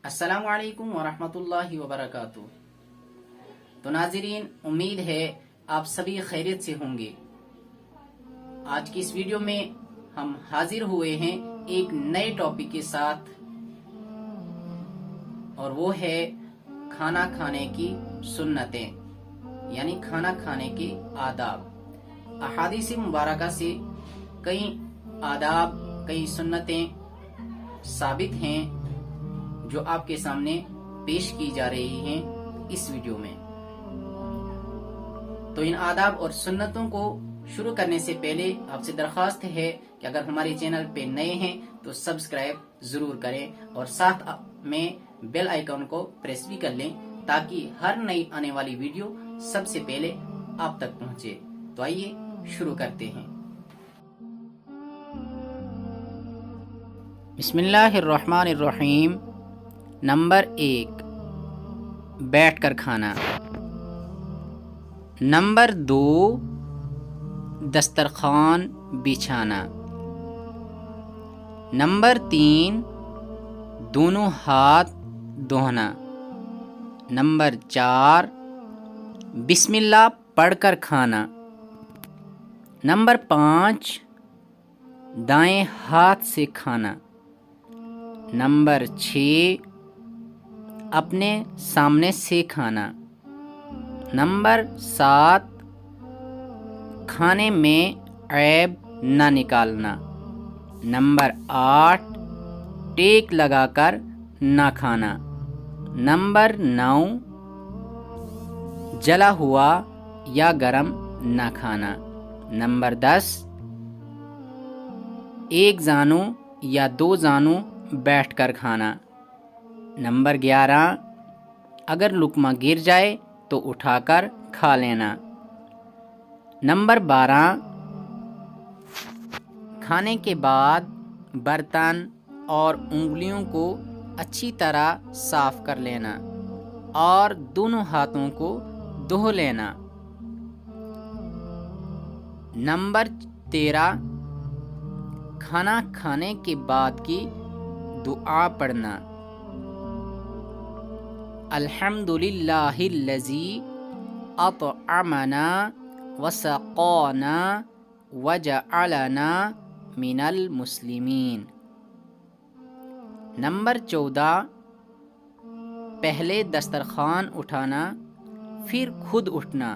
अस्सलाम वालेकुम वरहमतुल्लाहि वबरकातुह। तो नाज़रीन, उम्मीद है आप सभी खैरियत से होंगे। आज की इस वीडियो में हम हाजिर हुए हैं एक नए टॉपिक के साथ, और वो है खाना खाने की सुन्नतें, यानी खाना खाने के आदाब। अहादीस मुबारका से कई आदाब, कई सुन्नतें साबित हैं जो आपके सामने पेश की जा रही हैं इस वीडियो में। तो इन आदाब और सुन्नतों को शुरू करने से पहले आपसे दरख्वास्त है कि अगर हमारे चैनल पे नए हैं तो सब्सक्राइब जरूर करें और साथ में बेल आइकन को प्रेस भी कर लें, ताकि हर नई आने वाली वीडियो सबसे पहले आप तक पहुंचे। तो आइए शुरू करते हैं। बिस्मिल्लाहिर्रहमानिर्रहीम। नंबर 1, बैठकर खाना। नंबर 2, दस्तरखान बिछाना। नंबर 3, दोनों हाथ धोना। नंबर 4, बिस्मिल्लाह पढ़कर खाना। नंबर 5, दाएं हाथ से खाना। नंबर 6, अपने सामने से खाना। नंबर 7, खाने में ऐब न निकालना। नंबर 8, टेक लगाकर न खाना। नंबर 9, जला हुआ या गरम न खाना। नंबर 10, एक जानू या 2 जानू बैठकर खाना। नंबर 11, अगर लुकमा गिर जाए तो उठाकर खा लेना। नंबर 12, खाने के बाद बर्तन और उंगलियों को अच्छी तरह साफ कर लेना और दोनों हाथों को धो लेना। नंबर 13, खाना खाने के बाद की दुआ पढ़ना। अल्हम्दुलिल्लाहिल्लज़ी अतअमना वसक़ाना वजअलना मिनल मुस्लिमीन। नंबर 14, पहले दस्तरखान उठाना, फिर खुद उठना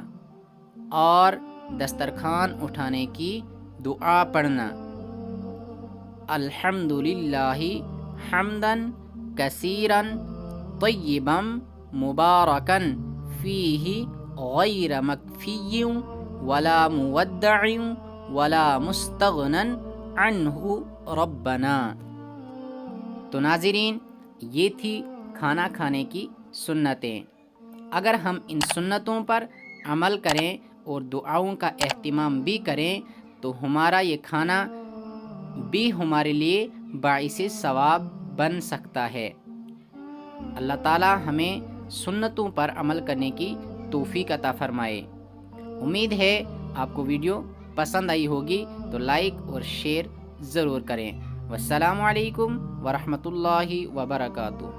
और दस्तरखान उठाने की दुआ पढ़ना। अल्हम्दुलिल्लाहि हम्दन कसीरन तय्यिबन मुबारकन फीही गैर मकफिय्यिन वला मुवद्दअन वला मुस्तगनन अन्हु रब्बना। तो नाज़रीन, ये थी खाना खाने की सुन्नतें। अगर हम इन सुन्नतों पर अमल करें और दुआओं का एहतिमाम भी करें तो हमारा ये खाना भी हमारे लिए बाइसे सवाब बन सकता है। अल्लाह ताला हमें सुन्नतों पर अमल करने की तौफीक अता फरमाए। उम्मीद है आपको वीडियो पसंद आई होगी, तो लाइक और शेयर ज़रूर करें। वस्सलामु अलैकुम वरहमतुल्लाहि वबरकातुह।